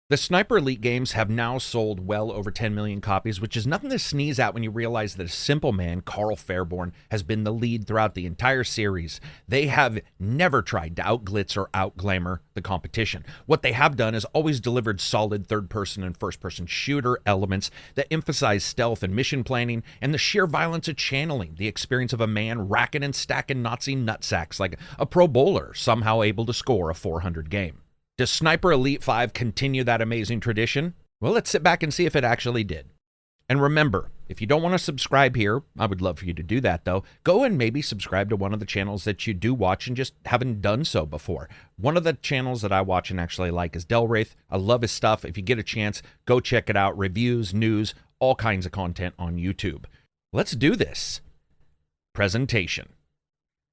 The Sniper Elite games have now sold well over 10 million copies, which is nothing to sneeze at when you realize that a simple man, Carl Fairborn, has been the lead throughout the entire series. They have never tried to outglitz or outglamour the competition. What they have done is always delivered solid third-person and first-person shooter elements that emphasize stealth and mission planning and the sheer violence of channeling the experience of a man racking and stacking Nazi nutsacks like a pro bowler somehow able to score a 400 game. Does Sniper Elite 5 continue that amazing tradition? Well, let's sit back and see if it actually did. And remember, if you don't want to subscribe here, I would love for you to do that though, go and maybe subscribe to one of the channels that you do watch and just haven't done so before. One of the channels that I watch and actually like is Delwraith. I love his stuff. If you get a chance, go check it out. Reviews, news, all kinds of content on YouTube. Let's do this. Presentation.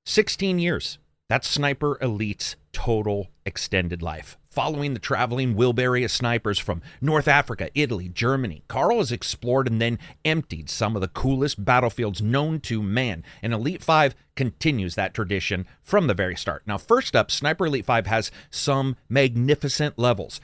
16 years. That's Sniper Elite's total extended life. Following the traveling Wilbury of snipers from North Africa, Italy, Germany, Carl has explored and then emptied some of the coolest battlefields known to man, and Elite 5 continues that tradition from the very start. Now, first up, Sniper Elite 5 has some magnificent levels.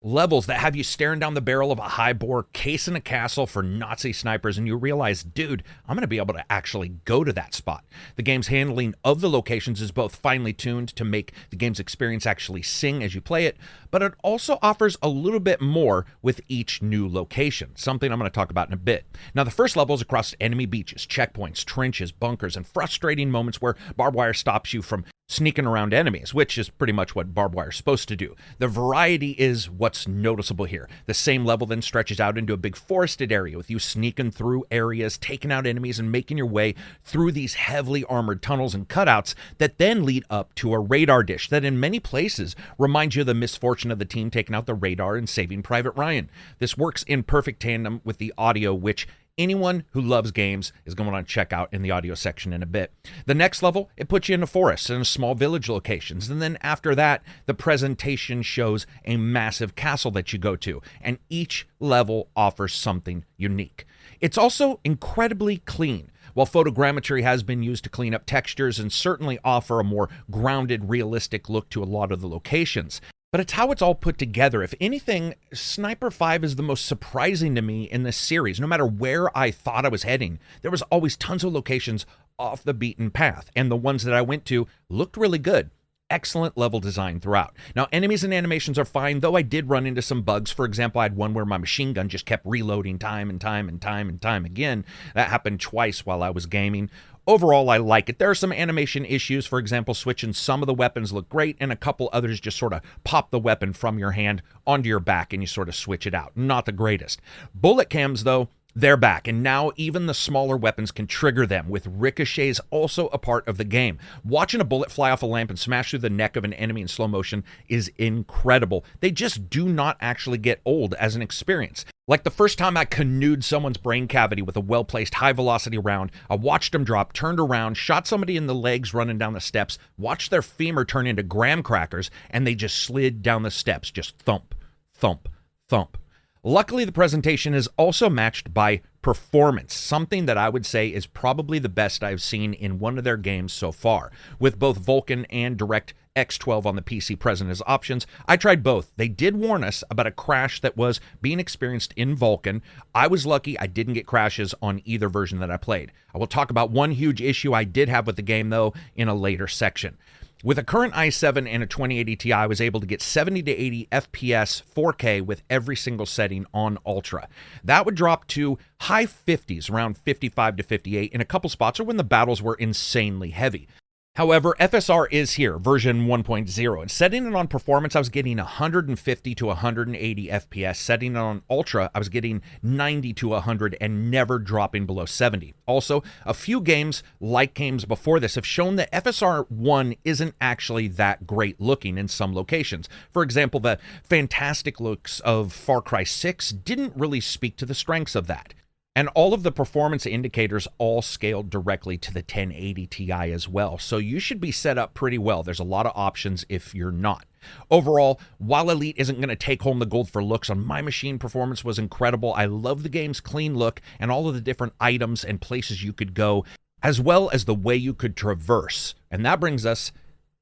Levels that have you staring down the barrel of a high-bore case in a castle for Nazi snipers, and you realize, dude, I'm going to be able to actually go to that spot. The game's handling of the locations is both finely tuned to make the game's experience actually sing as you play it, but it also offers a little bit more with each new location, something I'm going to talk about in a bit. Now, the first level is across enemy beaches, checkpoints, trenches, bunkers, and frustrating moments where barbed wire stops you from sneaking around enemies, which is pretty much what barbed wire is supposed to do. The variety is what's noticeable here. The same level then stretches out into a big forested area with you sneaking through areas, taking out enemies, and making your way through these heavily armored tunnels and cutouts that then lead up to a radar dish that in many places reminds you of the misfortune of the team taking out the radar and saving Private Ryan. This works in perfect tandem with the audio, which anyone who loves games is going to want to check out in the audio section in a bit. The next level, it puts you into forests and small village locations. And then after that, the presentation shows a massive castle that you go to. And each level offers something unique. It's also incredibly clean. While photogrammetry has been used to clean up textures and certainly offer a more grounded, realistic look to a lot of the locations, but it's how it's all put together. If anything, Sniper 5 is the most surprising to me in this series. No matter where I thought I was heading, there was always tons of locations off the beaten path, and the ones that I went to looked really good. Excellent level design throughout. Now, enemies and animations are fine, though I did run into some bugs. For example, I had one where my machine gun just kept reloading time and time again. That happened twice while I was gaming. Overall, I like it. There are some animation issues. For example, switching some of the weapons look great, and a couple others just sort of pop the weapon from your hand onto your back, and you sort of switch it out. Not the greatest. Bullet cams, though, they're back, and now even the smaller weapons can trigger them, with ricochets also a part of the game. Watching a bullet fly off a lamp and smash through the neck of an enemy in slow motion is incredible. They just do not actually get old as an experience. Like the first time I canoed someone's brain cavity with a well-placed high-velocity round, I watched them drop, turned around, shot somebody in the legs running down the steps, watched their femur turn into graham crackers, and they just slid down the steps, just thump, thump, thump. Luckily, the presentation is also matched by performance, something that I would say is probably the best I've seen in one of their games so far. With both Vulkan and DirectX 12 on the PC present as options, I tried both. They did warn us about a crash that was being experienced in Vulkan. I was lucky I didn't get crashes on either version that I played. I will talk about one huge issue I did have with the game, though, in a later section. With a current i7 and a 2080 Ti, I was able to get 70 to 80 FPS 4K with every single setting on Ultra. That would drop to high 50s, around 55 to 58 in a couple spots, or when the battles were insanely heavy. However, FSR is here, version 1.0, and setting it on performance, I was getting 150 to 180 FPS. Setting it on Ultra, I was getting 90 to 100 and never dropping below 70. Also, a few games, like games before this, have shown that FSR 1 isn't actually that great looking in some locations. For example, the fantastic looks of Far Cry 6 didn't really speak to the strengths of that. And all of the performance indicators all scaled directly to the 1080 Ti as well. So you should be set up pretty well. There's a lot of options if you're not. Overall, while Elite isn't going to take home the gold for looks, on my machine performance was incredible. I love the game's clean look and all of the different items and places you could go, as well as the way you could traverse. And that brings us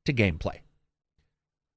to gameplay.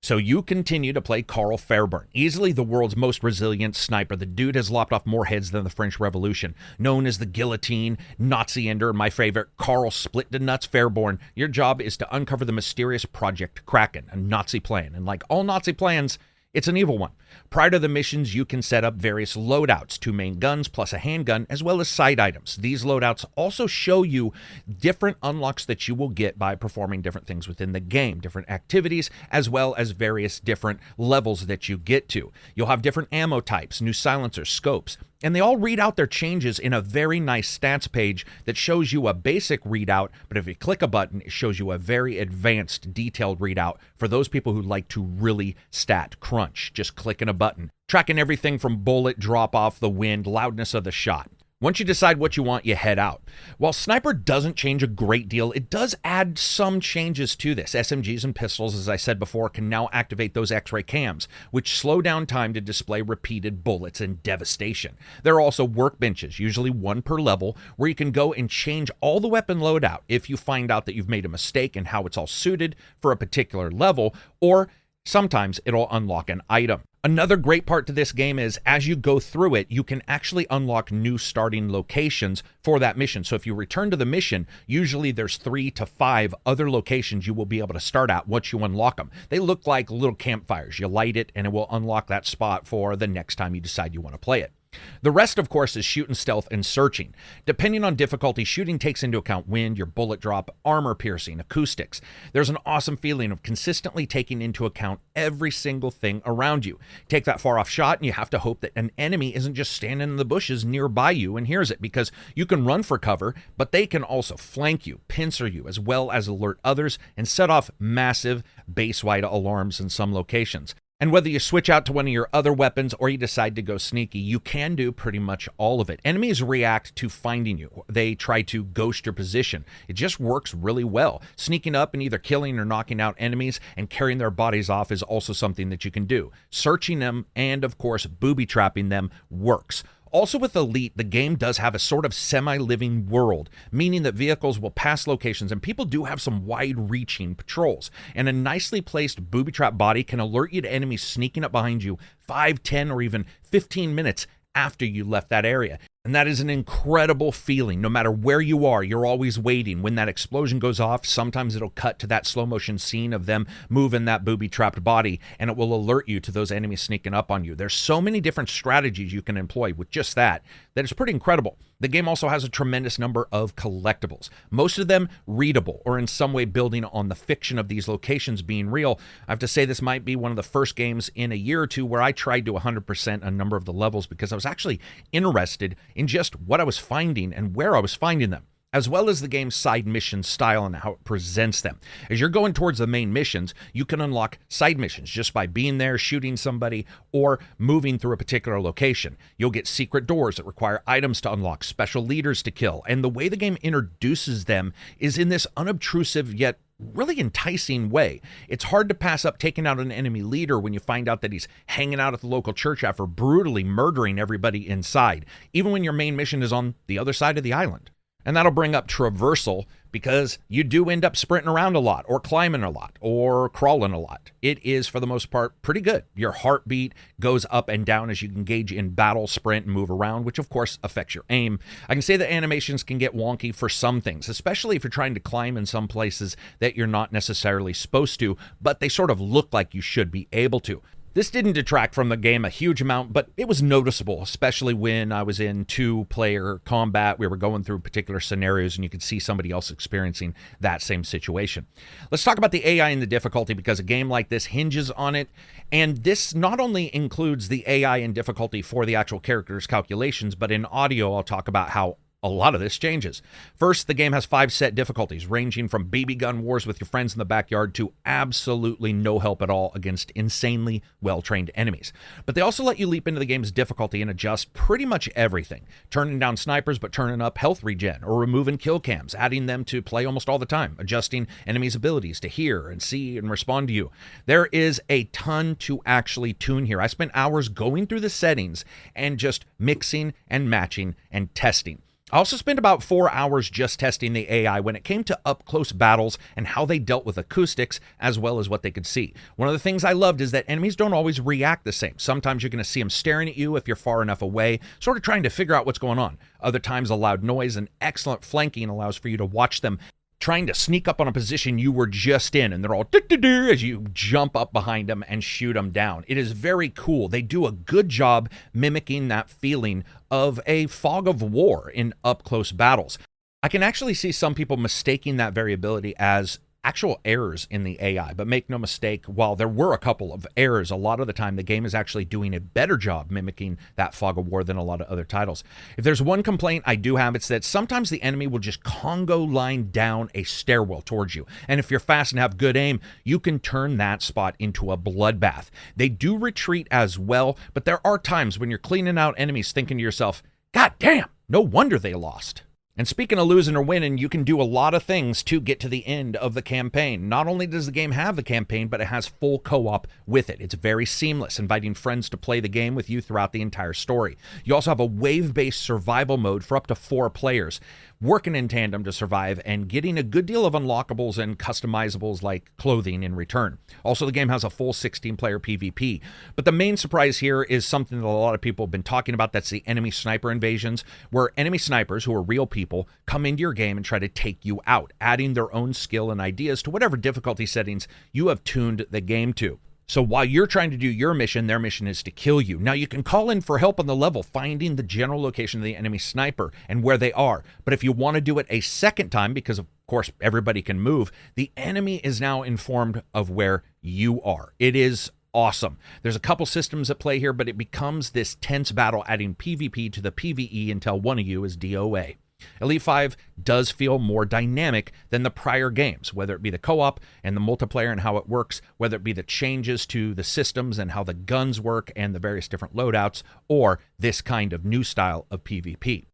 So you continue to play Karl Fairburn, easily the world's most resilient sniper. The dude has lopped off more heads than the French Revolution. Known as the guillotine, Nazi ender, and my favorite, Karl Split to Nuts Fairborn, your job is to uncover the mysterious Project Kraken, a Nazi plan. And like all Nazi plans, it's an evil one. Prior to the missions, you can set up various loadouts, 2 main guns plus a handgun, as well as side items. These loadouts also show you different unlocks that you will get by performing different things within the game, different activities, as well as various different levels that you get to. You'll have different ammo types, new silencers, scopes, and they all read out their changes in a very nice stats page that shows you a basic readout, but if you click a button, it shows you a very advanced, detailed readout for those people who like to really stat crunch. Just clicking a button, tracking everything from bullet drop off, the wind, loudness of the shot. Once you decide what you want, you head out. While Sniper doesn't change a great deal, it does add some changes to this. SMGs and pistols, as I said before, can now activate those X-ray cams, which slow down time to display repeated bullets and devastation. There are also workbenches, usually 1 per level, where you can go and change all the weapon loadout if you find out that you've made a mistake in how it's all suited for a particular level, or sometimes it'll unlock an item. Another great part to this game is as you go through it, you can actually unlock new starting locations for that mission. So if you return to the mission, usually there's 3 to 5 other locations you will be able to start at once you unlock them. They look like little campfires. You light it and it will unlock that spot for the next time you decide you want to play it. The rest, of course, is shooting, stealth, and searching. Depending on difficulty, shooting takes into account wind, your bullet drop, armor piercing, acoustics. There's an awesome feeling of consistently taking into account every single thing around you. Take that far off shot and you have to hope that an enemy isn't just standing in the bushes nearby you and hears it, because you can run for cover, but they can also flank you, pincer you, as well as alert others and set off massive base-wide alarms in some locations. And whether you switch out to one of your other weapons or you decide to go sneaky, you can do pretty much all of it. Enemies react to finding you. They try to ghost your position. It just works really well. Sneaking up and either killing or knocking out enemies and carrying their bodies off is also something that you can do. Searching them and, of course, booby-trapping them works. Also with Elite, the game does have a sort of semi-living world, meaning that vehicles will pass locations and people do have some wide-reaching patrols. And a nicely placed booby-trap body can alert you to enemies sneaking up behind you 5, 10, or even 15 minutes after you left that area. And that is an incredible feeling. No matter where you are, you're always waiting. When that explosion goes off, sometimes it'll cut to that slow motion scene of them moving that booby-trapped body, and it will alert you to those enemies sneaking up on you. There's so many different strategies you can employ with just that it's pretty incredible. The game also has a tremendous number of collectibles, most of them readable or in some way building on the fiction of these locations being real. I have to say this might be one of the first games in a year or two where I tried to 100% a number of the levels because I was actually interested in just what I was finding and where I was finding them, as well as the game's side mission style and how it presents them. As you're going towards the main missions, you can unlock side missions just by being there, shooting somebody, or moving through a particular location. You'll get secret doors that require items to unlock, special leaders to kill, and the way the game introduces them is in this unobtrusive yet really enticing way. It's hard to pass up taking out an enemy leader when you find out that he's hanging out at the local church after brutally murdering everybody inside, even when your main mission is on the other side of the island. And that'll bring up traversal, because you do end up sprinting around a lot, or climbing a lot, or crawling a lot. It is, for the most part, pretty good. Your heartbeat goes up and down as you engage in battle, sprint, and move around, which of course affects your aim. I can say that animations can get wonky for some things, especially if you're trying to climb in some places that you're not necessarily supposed to, but they sort of look like you should be able to. This didn't detract from the game a huge amount, but it was noticeable, especially when I was in 2-player combat. We were going through particular scenarios and you could see somebody else experiencing that same situation. Let's talk about the AI and the difficulty, because a game like this hinges on it. And this not only includes the AI and difficulty for the actual characters' calculations, but in audio, I'll talk about how a lot of this changes. First, the game has 5 set difficulties, ranging from BB gun wars with your friends in the backyard to absolutely no help at all against insanely well-trained enemies. But they also let you leap into the game's difficulty and adjust pretty much everything, turning down snipers but turning up health regen, or removing kill cams, adding them to play almost all the time, adjusting enemies' abilities to hear and see and respond to you. There is a ton to actually tune here. I spent hours going through the settings and just mixing and matching and testing. I also spent about 4 hours just testing the AI when it came to up-close battles and how they dealt with acoustics as well as what they could see. One of the things I loved is that enemies don't always react the same. Sometimes you're going to see them staring at you if you're far enough away, sort of trying to figure out what's going on. Other times a loud noise and excellent flanking allows for you to watch them trying to sneak up on a position you were just in, and they're all as you jump up behind them and shoot them down. It is very cool. They do a good job mimicking that feeling of a fog of war in up-close battles. I can actually see some people mistaking that variability as actual errors in the AI, but make no mistake, while there were a couple of errors, a lot of the time the game is actually doing a better job mimicking that fog of war than a lot of other titles. If there's one complaint I do have, it's that sometimes the enemy will just Congo line down a stairwell towards you, and if you're fast and have good aim, you can turn that spot into a bloodbath. They do retreat as well, but there are times when you're cleaning out enemies thinking to yourself, God damn, no wonder they lost. And speaking of losing or winning, you can do a lot of things to get to the end of the campaign. Not only does the game have the campaign, but it has full co-op with it. It's very seamless, inviting friends to play the game with you throughout the entire story. You also have a wave-based survival mode for up to 4 players, working in tandem to survive and getting a good deal of unlockables and customizables like clothing in return. Also, the game has a full 16-player PvP. But the main surprise here is something that a lot of people have been talking about. That's the enemy sniper invasions, where enemy snipers, who are real people, come into your game and try to take you out, adding their own skill and ideas to whatever difficulty settings you have tuned the game to. So while you're trying to do your mission, their mission is to kill you. Now, you can call in for help on the level, finding the general location of the enemy sniper and where they are. But if you want to do it a second time, because of course everybody can move, the enemy is now informed of where you are. It is awesome. There's a couple systems at play here, but it becomes this tense battle, adding PvP to the PvE until one of you is DOA. Elite 5 does feel more dynamic than the prior games, whether it be the co-op and the multiplayer and how it works, whether it be the changes to the systems and how the guns work and the various different loadouts, or this kind of new style of PvP.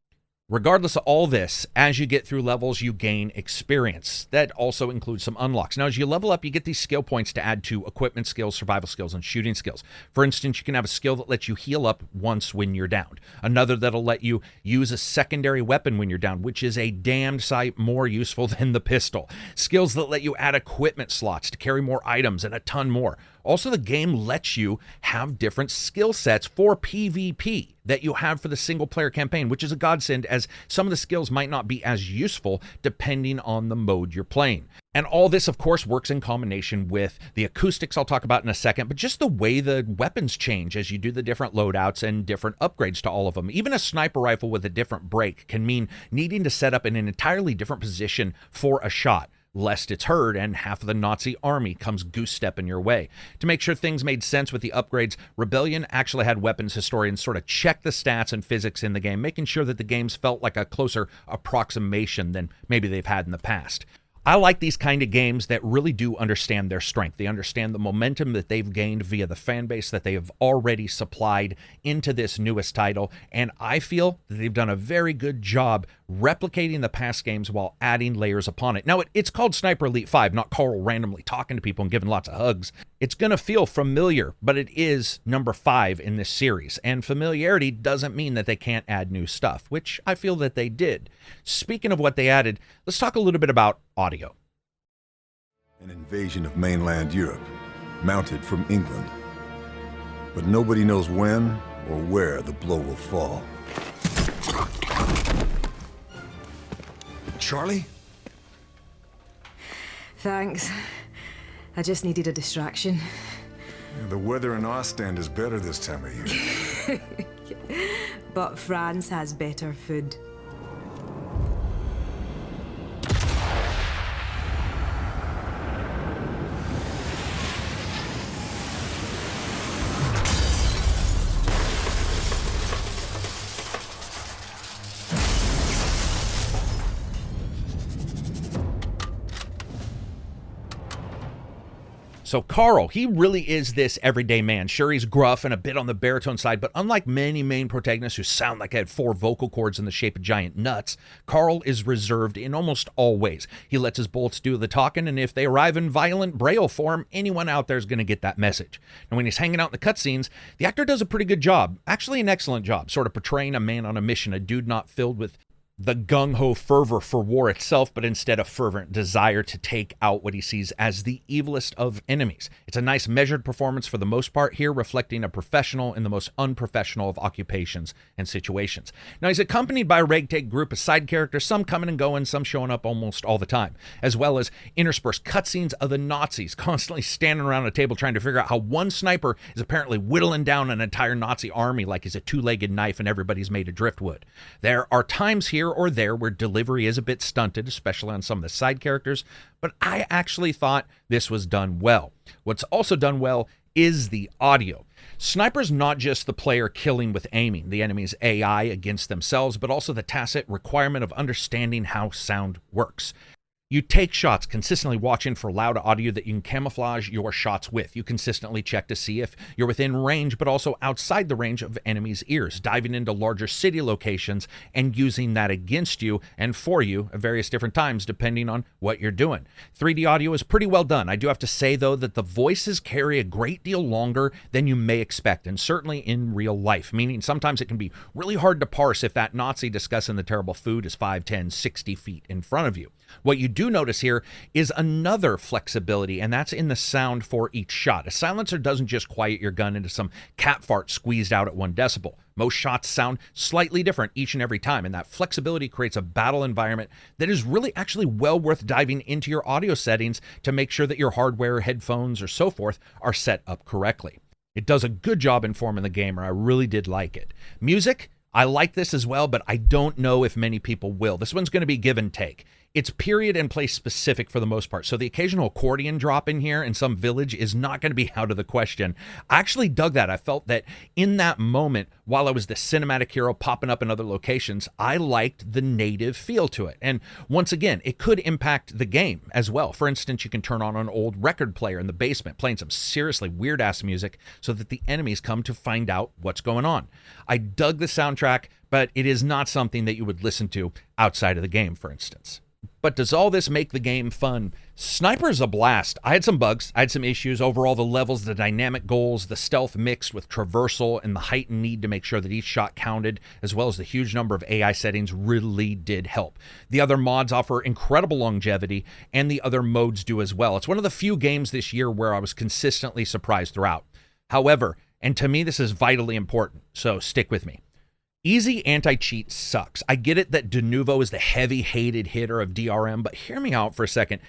Regardless of all this, as you get through levels, you gain experience. That also includes some unlocks. Now, as you level up, you get these skill points to add to equipment skills, survival skills, and shooting skills. For instance, you can have a skill that lets you heal up once when you're downed. Another that'll let you use a secondary weapon when you're down, which is a damned sight more useful than the pistol. Skills that let you add equipment slots to carry more items and a ton more. Also, the game lets you have different skill sets for PvP that you have for the single-player campaign, which is a godsend, as some of the skills might not be as useful depending on the mode you're playing. And all this, of course, works in combination with the acoustics I'll talk about in a second, but just the way the weapons change as you do the different loadouts and different upgrades to all of them. Even a sniper rifle with a different break can mean needing to set up in an entirely different position for a shot, lest it's heard and half of the Nazi army comes goose-stepping your way. To make sure things made sense with the upgrades, Rebellion actually had weapons historians sort of check the stats and physics in the game, making sure that the games felt like a closer approximation than maybe they've had in the past. I like these kind of games that really do understand their strength. They understand the momentum that they've gained via the fan base that they have already supplied into this newest title, and I feel that they've done a very good job replicating the past games while adding layers upon it. Now, it's called Sniper Elite 5, not Carl randomly talking to people and giving lots of hugs. It's going to feel familiar, but it is number 5 in this series, and familiarity doesn't mean that they can't add new stuff, which I feel that they did. Speaking of what they added, let's talk a little bit about audio. An invasion of mainland Europe, mounted from England. But nobody knows when or where the blow will fall. Charlie? Thanks. I just needed a distraction. Yeah, the weather in Ostend is better this time of year. But France has better food. So Carl, he really is this everyday man. Sure, he's gruff and a bit on the baritone side, but unlike many main protagonists who sound like they had 4 vocal cords in the shape of giant nuts, Carl is reserved in almost all ways. He lets his bullets do the talking, and if they arrive in violent braille form, anyone out there is going to get that message. And when he's hanging out in the cutscenes, the actor does a pretty good job, actually an excellent job, sort of portraying a man on a mission, a dude not filled with the gung-ho fervor for war itself, but instead a fervent desire to take out what he sees as the evilest of enemies. It's a nice measured performance for the most part here, reflecting a professional in the most unprofessional of occupations and situations. Now, he's accompanied by a ragtag group of side characters, some coming and going, some showing up almost all the time, as well as interspersed cutscenes of the Nazis constantly standing around a table trying to figure out how one sniper is apparently whittling down an entire Nazi army like he's a two-legged knife and everybody's made of driftwood. There are times here or there where delivery is a bit stunted, especially on some of the side characters, but I actually thought this was done well. What's also done well is the audio. Sniper's not just the player killing with aiming the enemy's AI against themselves, but also the tacit requirement of understanding how sound works. You take shots, consistently watching for loud audio that you can camouflage your shots with. You consistently check to see if you're within range, but also outside the range of enemies' ears, diving into larger city locations and using that against you and for you at various different times, depending on what you're doing. 3D audio is pretty well done. I do have to say, though, that the voices carry a great deal longer than you may expect, and certainly in real life, meaning sometimes it can be really hard to parse if that Nazi discussing the terrible food is 5, 10, 60 feet in front of you. What you do notice here is another flexibility, and that's in the sound for each shot. A silencer doesn't just quiet your gun into some cat fart squeezed out at 1 decibel. Most shots sound slightly different each and every time, and that flexibility creates a battle environment that is really actually well worth diving into your audio settings to make sure that your hardware, headphones, or so forth are set up correctly. It does a good job informing the gamer. I really did like it. Music, I like this as well, but I don't know if many people will. This one's going to be give and take. It's period and place specific for the most part, so the occasional accordion drop in here in some village is not going to be out of the question. I actually dug that. I felt that in that moment, while I was the cinematic hero popping up in other locations, I liked the native feel to it. And once again, it could impact the game as well. For instance, you can turn on an old record player in the basement playing some seriously weird-ass music so that the enemies come to find out what's going on. I dug the soundtrack, but it is not something that you would listen to outside of the game, for instance. But does all this make the game fun? Sniper's a blast. I had some bugs, I had some issues. Overall, the levels, the dynamic goals, the stealth mixed with traversal, and the heightened need to make sure that each shot counted, as well as the huge number of AI settings really did help. The other mods offer incredible longevity, and the other modes do as well. It's one of the few games this year where I was consistently surprised throughout. However, and to me this is vitally important, so stick with me. Easy anti-cheat sucks. I get it that Denuvo is the heavy-hated hitter of DRM, but hear me out for a second.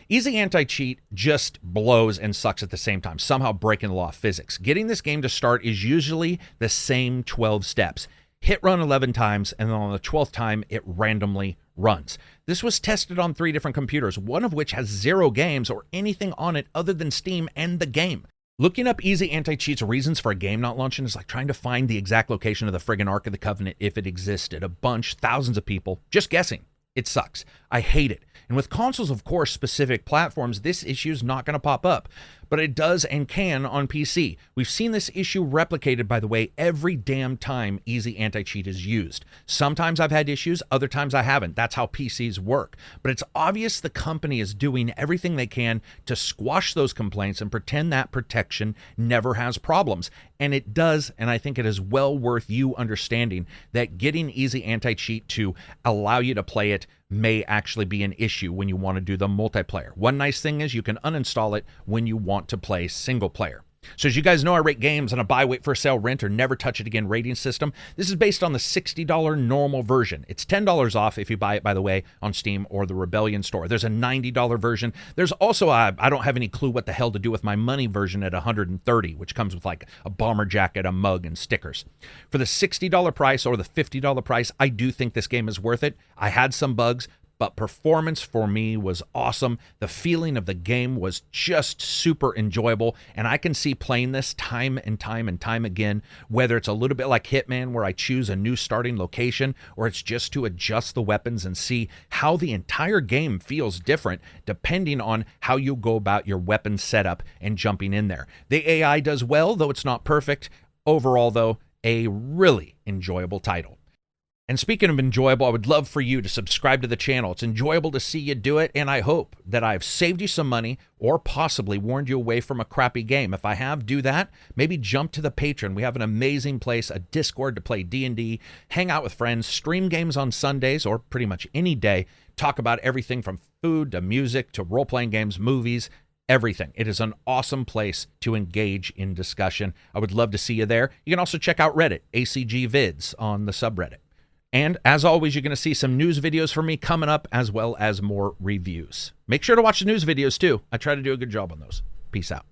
Easy anti-cheat just blows and sucks at the same time, somehow breaking the law of physics. Getting this game to start is usually the same 12 steps. Hit run 11 times, and then on the 12th time, it randomly runs. This was tested on 3 different computers, one of which has 0 games or anything on it other than Steam and the game. Looking up Easy Anti-Cheat's reasons for a game not launching is like trying to find the exact location of the friggin' Ark of the Covenant if it existed. A bunch, thousands of people, just guessing. It sucks. I hate it. And with consoles, of course, specific platforms, this issue is not going to pop up. But it does and can on PC. We've seen this issue replicated, by the way, every damn time Easy Anti-Cheat is used. Sometimes I've had issues, other times I haven't. That's how PCs work. But it's obvious the company is doing everything they can to squash those complaints and pretend that protection never has problems. And it does, and I think it is well worth you understanding that getting Easy Anti-Cheat to allow you to play it may actually be an issue when you want to do the multiplayer. One nice thing is you can uninstall it when you want to play single player. So as you guys know, I rate games on a buy, wait for sale, rent, or never touch it again rating system. This is based on the $60 normal version. It's $10 off if you buy it, by the way, on Steam or the Rebellion store. There's a $90 version. There's also a, I don't have any clue what the hell to do with my money version at $130, which comes with like a bomber jacket, a mug, and stickers. For the $60 price or the $50 price, I do think this game is worth it. I had some bugs, but performance for me was awesome. The feeling of the game was just super enjoyable, and I can see playing this time and time and time again, whether it's a little bit like Hitman where I choose a new starting location, or it's just to adjust the weapons and see how the entire game feels different depending on how you go about your weapon setup and jumping in there. The AI does well, though it's not perfect. Overall, though, a really enjoyable title. And speaking of enjoyable, I would love for you to subscribe to the channel. It's enjoyable to see you do it, and I hope that I've saved you some money or possibly warned you away from a crappy game. If I have, do that. Maybe jump to the Patreon. We have an amazing place, a Discord to play D&D, hang out with friends, stream games on Sundays or pretty much any day, talk about everything from food to music to role-playing games, movies, everything. It is an awesome place to engage in discussion. I would love to see you there. You can also check out Reddit, ACG Vids on the subreddit. And as always, you're going to see some news videos from me coming up, as well as more reviews. Make sure to watch the news videos too. I try to do a good job on those. Peace out.